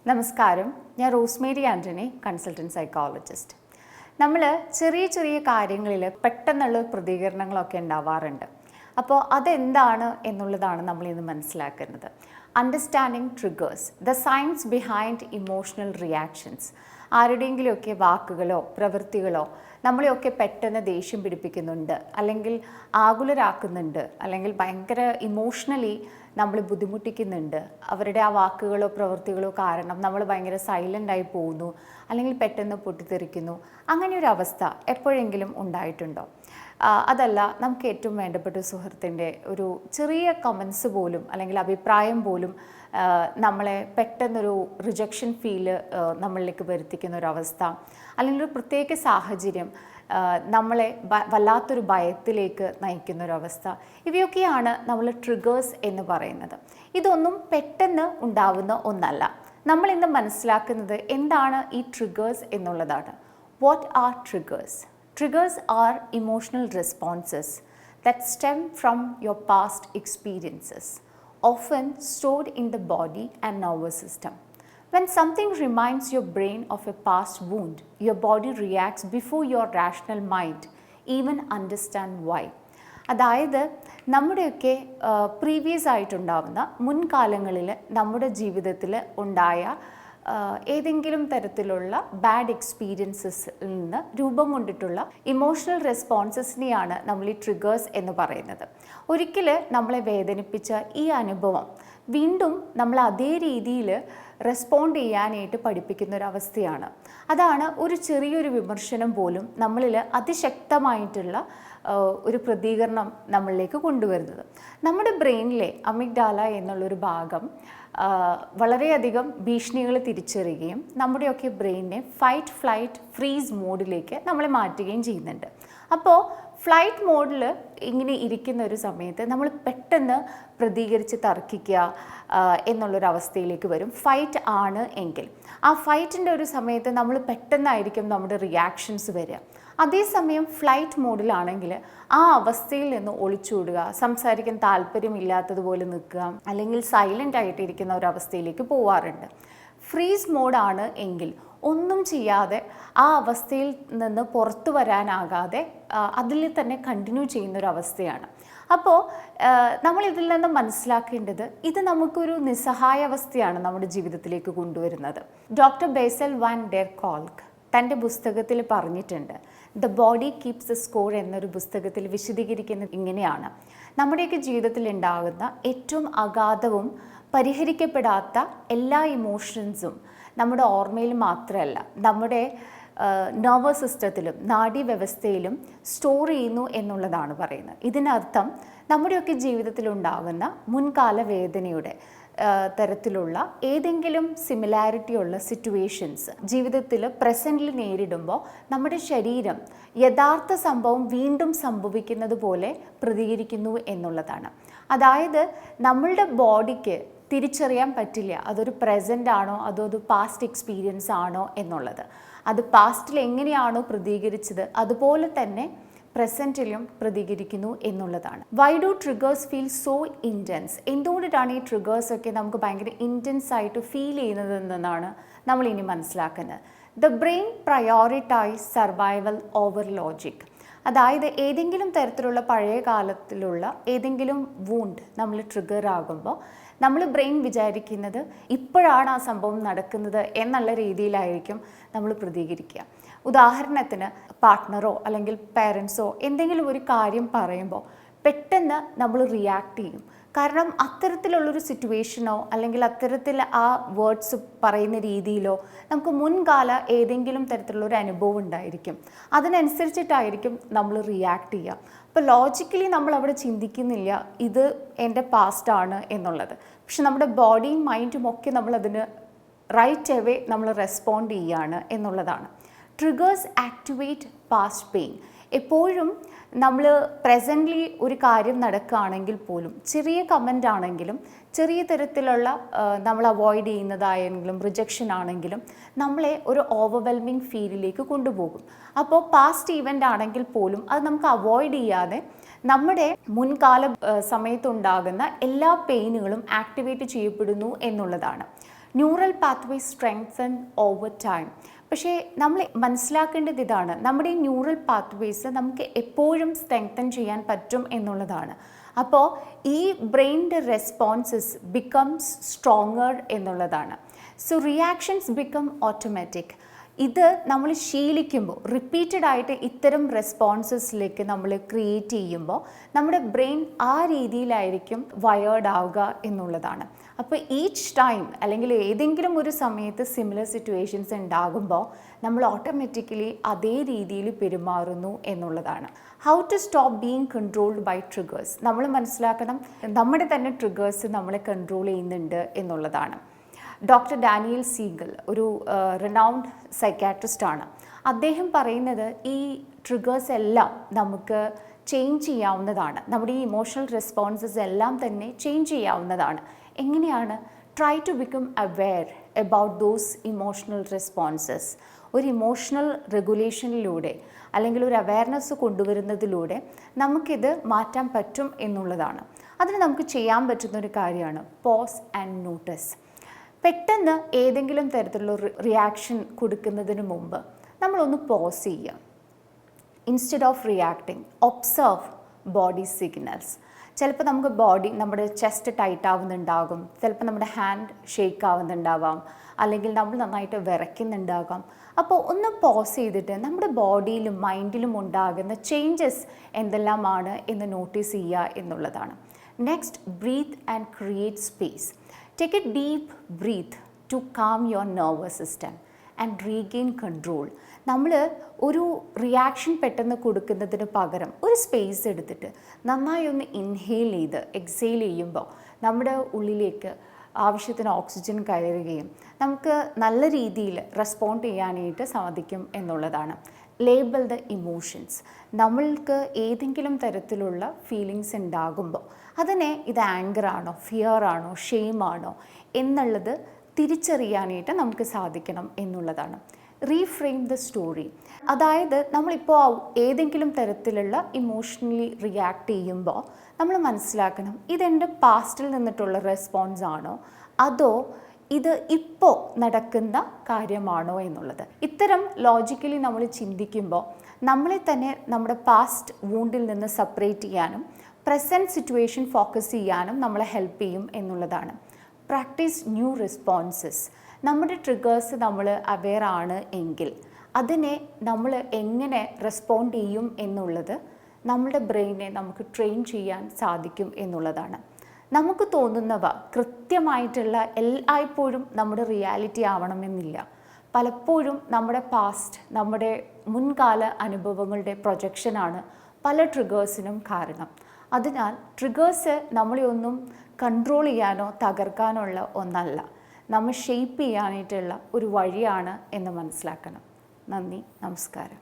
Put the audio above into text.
നമസ്കാരം, ഞാൻ Rosemary Antony, consultant psychologist. നമ്മൾ ചെറിയ ചെറിയ കാര്യങ്ങളിൽ പെട്ടെന്നുള്ള പ്രതികരണങ്ങളൊക്കെ ഉണ്ടാവാറുണ്ട്. അപ്പോൾ അതെന്താണ് എന്നുള്ളതാണ് നമ്മളിന്ന് മനസ്സിലാക്കുന്നത്. Understanding triggers, the science behind emotional reactions. ആരുടെയെങ്കിലുമൊക്കെ വാക്കുകളോ പ്രവൃത്തികളോ നമ്മളെയൊക്കെ പെട്ടെന്ന് ദേഷ്യം പിടിപ്പിക്കുന്നുണ്ട്, അല്ലെങ്കിൽ ആകുലരാക്കുന്നുണ്ട്, അല്ലെങ്കിൽ ഭയങ്കര ഇമോഷണലി നമ്മൾ ബുദ്ധിമുട്ടിക്കുന്നുണ്ട്. അവരുടെ ആ വാക്കുകളോ പ്രവൃത്തികളോ കാരണം നമ്മൾ ഭയങ്കര സൈലൻ്റായി പോകുന്നു, അല്ലെങ്കിൽ പെട്ടെന്ന് പൊട്ടിത്തെറിക്കുന്നു. അങ്ങനെയൊരു അവസ്ഥ എപ്പോഴെങ്കിലും ഉണ്ടായിട്ടുണ്ടോ? അതല്ല, നമുക്ക് ഏറ്റവും വേണ്ടപ്പെട്ട സുഹൃത്തിൻ്റെ ഒരു ചെറിയ കമൻസ് പോലും അല്ലെങ്കിൽ അഭിപ്രായം പോലും നമ്മളെ പെട്ടെന്നൊരു റിജക്ഷൻ ഫീല് നമ്മളിലേക്ക് വരുത്തിക്കുന്ന ഒരവസ്ഥ, അല്ലെങ്കിൽ ഒരു പ്രത്യേക സാഹചര്യം നമ്മളെ വല്ലാത്തൊരു ഭയത്തിലേക്ക് നയിക്കുന്ന ഒരവസ്ഥ. ഇവയൊക്കെയാണ് നമ്മൾ ട്രിഗേഴ്സ് എന്ന് പറയുന്നത്. ഇതൊന്നും പെട്ടെന്ന് ഉണ്ടാവുന്ന ഒന്നല്ല. നമ്മളിന്ന് മനസ്സിലാക്കുന്നത് എന്താണ് ഈ ട്രിഗേഴ്സ് എന്നുള്ളതാണ്. What are triggers? Triggers are emotional responses that stem from your past experiences, often stored in the body and nervous system. When something reminds your brain of a past wound, your body reacts before your rational mind even understand why. അതായത് നമ്മുടെയൊക്കെ previous ആയിട്ടുണ്ടാവുന്ന മുൻകാലങ്ങളിൽ നമ്മുടെ ജീവിതത്തിൽ ഉണ്ടായ ഏതെങ്കിലും തരത്തിലുള്ള bad എക്സ്പീരിയൻസസിൽ നിന്ന് രൂപം കൊണ്ടിട്ടുള്ള ഇമോഷണൽ റെസ്പോൺസസിനെയാണ് നമ്മൾ ഈ ട്രിഗേഴ്സ് എന്ന് പറയുന്നത്. ഒരിക്കൽ നമ്മളെ വേദനിപ്പിച്ച ഈ അനുഭവം വീണ്ടും നമ്മൾ അതേ രീതിയിൽ റെസ്പോണ്ട് ചെയ്യാനായിട്ട് പഠിപ്പിക്കുന്ന ഒരവസ്ഥയാണ്. അതാണ് ഒരു ചെറിയൊരു വിമർശനം പോലും നമ്മളിൽ അതിശക്തമായിട്ടുള്ള ഒരു പ്രതികരണം നമ്മളിലേക്ക് കൊണ്ടുവരുന്നത്. നമ്മുടെ ബ്രെയിനിലെ അമിഗ്ഡാല എന്നുള്ളൊരു ഭാഗം വളരെയധികം ഭീഷണികൾ തിരിച്ചറിയുകയും നമ്മുടെയൊക്കെ ബ്രെയിനിനെ ഫൈറ്റ്, ഫ്ലൈറ്റ്, ഫ്രീസ് മോഡിലേക്ക് നമ്മളെ മാറ്റുകയും ചെയ്യുന്നുണ്ട്. അപ്പോൾ ഫ്ലൈറ്റ് മോഡിൽ ഇങ്ങനെ ഇരിക്കുന്ന ഒരു സമയത്ത് നമ്മൾ പെട്ടെന്ന് പ്രതികരിച്ച് തർക്കിക്കുക എന്നുള്ളൊരവസ്ഥയിലേക്ക് വരും. ഫൈറ്റ് ആണ് എങ്കിൽ ആ ഫൈറ്റിൻ്റെ ഒരു സമയത്ത് നമ്മൾ പെട്ടെന്നായിരിക്കും നമ്മുടെ റിയാക്ഷൻസ് വരിക. അതേസമയം ഫ്ലൈറ്റ് മോഡിലാണെങ്കിൽ ആ അവസ്ഥയിൽ നിന്ന് ഒളിച്ചോടുക, സംസാരിക്കാൻ താല്പര്യമില്ലാത്തതുപോലെ നിൽക്കുക, അല്ലെങ്കിൽ സൈലൻ്റ് ആയിട്ടിരിക്കുന്ന ഒരവസ്ഥയിലേക്ക് പോവാറുണ്ട്. ഫ്രീസ് മോഡാണ് എങ്കിൽ ഒന്നും ചെയ്യാതെ ആ അവസ്ഥയിൽ നിന്ന് പുറത്തു വരാനാകാതെ അതിൽ തന്നെ കണ്ടിന്യൂ ചെയ്യുന്നൊരവസ്ഥയാണ്. അപ്പോൾ നമ്മളിതിൽ നിന്ന് മനസ്സിലാക്കേണ്ടത് ഇത് നമുക്കൊരു നിസ്സഹായ അവസ്ഥയാണ് നമ്മുടെ ജീവിതത്തിലേക്ക് കൊണ്ടുവരുന്നത്. ഡോക്ടർ ബേസൽ വാൻ ഡെർ കോൾക്ക് തൻ്റെ പുസ്തകത്തിൽ പറഞ്ഞിട്ടുണ്ട്. The body keeps the score എന്നൊരു പുസ്തകത്തിൽ വിശദീകരിക്കുന്നത് ഇങ്ങനെയാണ്: നമ്മുടെയൊക്കെ ജീവിതത്തിൽ ഉണ്ടാകുന്ന ഏറ്റവും അഗാധവും പരിഹരിക്കപ്പെടാത്ത എല്ലാ ഇമോഷൻസും നമ്മുടെ ഓർമ്മയിൽ മാത്രമല്ല, നമ്മുടെ നെർവസ് സിസ്റ്റത്തിലും നാഡീവ്യവസ്ഥയിലും സ്റ്റോർ ചെയ്യുന്നു എന്നുള്ളതാണ് പറയുന്നത്. ഇതിനർത്ഥം നമ്മുടെയൊക്കെ ജീവിതത്തിലുണ്ടാകുന്ന മുൻകാല വേദനയുടെ തരത്തിലുള്ള ഏതെങ്കിലും സിമിലാരിറ്റി ഉള്ള സിറ്റുവേഷൻസ് ജീവിതത്തിൽ പ്രസൻ്റിൽ നേരിടുമ്പോൾ നമ്മുടെ ശരീരം യഥാർത്ഥ സംഭവം വീണ്ടും സംഭവിക്കുന്നത് പോലെ പ്രതികരിക്കുന്നു എന്നുള്ളതാണ്. അതായത് നമ്മളുടെ ബോഡിക്ക് തിരിച്ചറിയാൻ പറ്റില്ല അതൊരു പ്രസൻ്റ് ആണോ അതോ അത് പാസ്റ്റ് എക്സ്പീരിയൻസ് ആണോ എന്നുള്ളത്. അത് പാസ്റ്റിൽ എങ്ങനെയാണോ പ്രതികരിച്ചത് അതുപോലെ തന്നെ പ്രസൻറ്റിലും പ്രതികരിക്കുന്നു എന്നുള്ളതാണ്. Why do triggers feel so intense? എന്തുകൊണ്ടിട്ടാണ് ഈ ട്രിഗേഴ്സൊക്കെ നമുക്ക് ഭയങ്കര ഇൻറ്റൻസ് ആയിട്ട് ഫീൽ ചെയ്യുന്നത് എന്നാണ് നമ്മൾ ഇനി മനസ്സിലാക്കുന്നത്. The brain prioritise survival over logic. അതായത് ഏതെങ്കിലും തരത്തിലുള്ള പഴയ കാലത്തിലുള്ള ഏതെങ്കിലും വൂണ്ട് നമ്മൾ ട്രിഗർ ആകുമ്പോൾ നമ്മൾ ബ്രെയിൻ വിചാരിക്കുന്നത് ഇപ്പോഴാണ് ആ സംഭവം നടക്കുന്നത് എന്നുള്ള രീതിയിലായിരിക്കും നമ്മൾ പ്രതികരിക്കുക. ഉദാഹരണത്തിന് പാർട്ട്ണറോ അല്ലെങ്കിൽ പേരൻസോ എന്തെങ്കിലും ഒരു കാര്യം പറയുമ്പോൾ പെട്ടെന്ന് നമ്മൾ റിയാക്ട് ചെയ്യും. കാരണം അത്തരത്തിലുള്ളൊരു സിറ്റുവേഷനോ അല്ലെങ്കിൽ അത്തരത്തിൽ ആ വേർഡ്സ് പറയുന്ന രീതിയിലോ നമുക്ക് മുൻകാല ഏതെങ്കിലും തരത്തിലുള്ളൊരു അനുഭവം ഉണ്ടായിരിക്കും. അതിനനുസരിച്ചിട്ടായിരിക്കും നമ്മൾ റിയാക്ട് ചെയ്യുക. അപ്പോൾ ലോജിക്കലി നമ്മൾ അവിടെ ചിന്തിക്കുന്നില്ല ഇത് എൻ്റെ പാസ്റ്റാണ് എന്നുള്ളത്. പക്ഷെ നമ്മുടെ ബോഡിയും മൈൻഡും ഒക്കെ നമ്മളതിന് റൈറ്റ് അവേ നമ്മൾ റെസ്പോണ്ട് ചെയ്യുകയാണ് എന്നുള്ളതാണ്. Triggers activate past pain. എപ്പോഴും നമ്മൾ പ്രസൻ്റ്ലി ഒരു കാര്യം നടക്കുകയാണെങ്കിൽ പോലും ചെറിയ കമൻ്റ് ആണെങ്കിലും ചെറിയ തരത്തിലുള്ള നമ്മൾ അവോയ്ഡ് ചെയ്യുന്നതായെങ്കിലും റിജക്ഷൻ ആണെങ്കിലും നമ്മളെ ഒരു ഓവർവെൽമിങ് ഫീലിലേക്ക് കൊണ്ടുപോകും. അപ്പോൾ പാസ്റ്റ് ഈവൻ്റ് ആണെങ്കിൽ പോലും അത് നമുക്ക് അവോയ്ഡ് ചെയ്യാതെ നമ്മുടെ മുൻകാല സമയത്തുണ്ടാകുന്ന എല്ലാ പെയിനുകളും ആക്ടിവേറ്റ് ചെയ്യപ്പെടുന്നു എന്നുള്ളതാണ്. Neural pathway strengthen over time. പക്ഷേ നമ്മൾ മനസ്സിലാക്കേണ്ടത് ഇതാണ്, നമ്മുടെ ഈ ന്യൂറൽ പാത്വേസ് നമുക്ക് എപ്പോഴും സ്ട്രെങ്തൻ ചെയ്യാൻ പറ്റും എന്നുള്ളതാണ്. അപ്പോൾ ഈ ബ്രെയിനിൻ്റെ റെസ്പോൺസസ് ബിക്കംസ് സ്ട്രോങ്ങർ എന്നുള്ളതാണ്. So reactions become automatic. ഇത് നമ്മൾ ശീലിക്കുമ്പോൾ, റിപ്പീറ്റഡ് ആയിട്ട് ഇത്തരം റെസ്പോൺസസിലേക്ക് നമ്മൾ ക്രിയേറ്റ് ചെയ്യുമ്പോൾ നമ്മുടെ ബ്രെയിൻ ആ രീതിയിലായിരിക്കും വയേർഡ് ആവുക എന്നുള്ളതാണ്. അപ്പോൾ ഈച്ച് ടൈം അല്ലെങ്കിൽ ഏതെങ്കിലും ഒരു സമയത്ത് സിമിലർ സിറ്റുവേഷൻസ് ഉണ്ടാകുമ്പോൾ നമ്മൾ ഓട്ടോമാറ്റിക്കലി അതേ രീതിയിൽ പെരുമാറുന്നു എന്നുള്ളതാണ്. How to stop being controlled by triggers. നമ്മൾ മനസ്സിലാക്കണം, നമ്മുടെ തന്നെ ട്രിഗേഴ്സ് നമ്മളെ കൺട്രോൾ ചെയ്യുന്നുണ്ട് എന്നുള്ളതാണ്. ഡോക്ടർ ഡാനിയൽ സീഗൽ ഒരു റിനൗൺഡ് സൈക്കാട്രിസ്റ്റാണ്. അദ്ദേഹം പറയുന്നത് ഈ ട്രിഗേഴ്സ് എല്ലാം നമുക്ക് ചേഞ്ച് ചെയ്യാവുന്നതാണ്. നമ്മുടെ ഈ ഇമോഷണൽ റെസ്പോൺസസ് എല്ലാം തന്നെ ചേഞ്ച് ചെയ്യാവുന്നതാണ്. എങ്ങനെയാണ്? Try to become aware about those emotional responses. ഒരു ഇമോഷണൽ റെഗുലേഷനിലൂടെ അല്ലെങ്കിൽ ഒരു അവെയർനെസ് കൊണ്ടുവരുന്നതിലൂടെ നമുക്കിത് മാറ്റാൻ പറ്റും എന്നുള്ളതാണ്. അതിന് നമുക്ക് ചെയ്യാൻ പറ്റുന്ന ഒരു കാര്യമാണ് പോസ് ആൻഡ് നോട്ടീസ്. പെട്ടെന്ന് ഏതെങ്കിലും തരത്തിലുള്ള റിയാക്ഷൻ കൊടുക്കുന്നതിന് മുമ്പ് നമ്മളൊന്ന് പോസ് ചെയ്യുക. Instead of reacting, observe body signals. ചിലപ്പോൾ നമുക്ക് നമ്മുടെ ചെസ്റ്റ് ടൈറ്റ് ആവുന്നുണ്ടാകും, ചിലപ്പോൾ നമ്മുടെ ഹാൻഡ് ഷേക്ക് ആവുന്നുണ്ടാവാം, അല്ലെങ്കിൽ നമ്മൾ നന്നായിട്ട് വിറയ്ക്കുന്നുണ്ടാകാം. അപ്പോൾ ഒന്ന് പോസ് ചെയ്തിട്ട് നമ്മുടെ ബോഡിയിലും മൈൻഡിലും ഉണ്ടാകുന്ന ചേഞ്ചസ് എന്തെല്ലാമാണ് എന്ന് നോട്ടീസ് ചെയ്യുക എന്നുള്ളതാണ്. Next, breathe and create space. Take a deep breath to calm your nervous system and regain control. നമ്മൾ ഒരു റിയാക്ഷൻ പെട്ടെന്ന് കൊടുക്കുന്നതിന് പകരം ഒരു സ്പേസ് എടുത്തിട്ട് നന്നായി ഒന്ന് ഇൻഹെയിൽ ചെയ്ത് എക്സെയിൽ ചെയ്യുമ്പോൾ നമ്മുടെ ഉള്ളിലേക്ക് ആവശ്യത്തിന് ഓക്സിജൻ കയറുകയും നമുക്ക് നല്ല രീതിയിൽ റെസ്പോണ്ട് ചെയ്യാനായിട്ട് സാധിക്കും എന്നുള്ളതാണ്. Label the emotions. നമ്മൾക്ക് ഏതെങ്കിലും തരത്തിലുള്ള ഫീലിങ്സ് ഉണ്ടാകുമ്പോൾ അതിനെ ഇത് ആങ്കർ ആണോ, ഫിയർ ആണോ, ഷെയിം ആണോ എന്നുള്ളത് തിരിച്ചറിയാനായിട്ട് നമുക്ക് സാധിക്കണം എന്നുള്ളതാണ്. Reframe the story. അതായത് നമ്മളിപ്പോൾ ഏതെങ്കിലും തരത്തിലുള്ള ഇമോഷണലി റിയാക്ട് ചെയ്യുമ്പോൾ നമ്മൾ മനസ്സിലാക്കണം, ഇതെൻ്റെ പാസ്റ്റിൽ നിന്നിട്ടുള്ള റെസ്പോൺസ് ആണോ അതോ ഇത് ഇപ്പോൾ നടക്കുന്ന കാര്യമാണോ എന്നുള്ളത്. ഇത്തരം ലോജിക്കലി നമ്മൾ ചിന്തിക്കുമ്പോൾ നമ്മളെ തന്നെ നമ്മുടെ പാസ്റ്റ് വൂണ്ടിൽ നിന്ന് സെപ്പറേറ്റ് ചെയ്യാനും പ്രസൻറ്റ് സിറ്റുവേഷൻ ഫോക്കസ് ചെയ്യാനും നമ്മളെ ഹെൽപ്പ് ചെയ്യും എന്നുള്ളതാണ്. Practice new responses. നമ്മുടെ ട്രിഗേഴ്സ് നമ്മൾ അവെയർ ആണ് എങ്കിൽ അതിനെ നമ്മൾ എങ്ങനെ റെസ്പോണ്ട് ചെയ്യും എന്നുള്ളത് നമ്മുടെ ബ്രെയിനെ നമുക്ക് ട്രെയിൻ ചെയ്യാൻ സാധിക്കും എന്നുള്ളതാണ്. നമുക്ക് തോന്നുന്നവ കൃത്യമായിട്ടുള്ള എല്ലായ്പ്പോഴും നമ്മുടെ റിയാലിറ്റി ആവണമെന്നില്ല. പലപ്പോഴും നമ്മുടെ പാസ്റ്റ്, നമ്മുടെ മുൻകാല അനുഭവങ്ങളുടെ പ്രൊജക്ഷനാണ് പല ട്രിഗേഴ്സിനും കാരണം. അതിനാൽ ട്രിഗേഴ്സ് നമ്മളെ ഒന്നും കൺട്രോൾ ചെയ്യാനോ തകർക്കാനോ ഉള്ള ഒന്നല്ല, നമ്മൾ ഷെയ്പ്പ് ചെയ്യാനായിട്ടുള്ള ഒരു വഴിയാണ് എന്ന് മനസ്സിലാക്കണം. നന്ദി, നമസ്കാരം.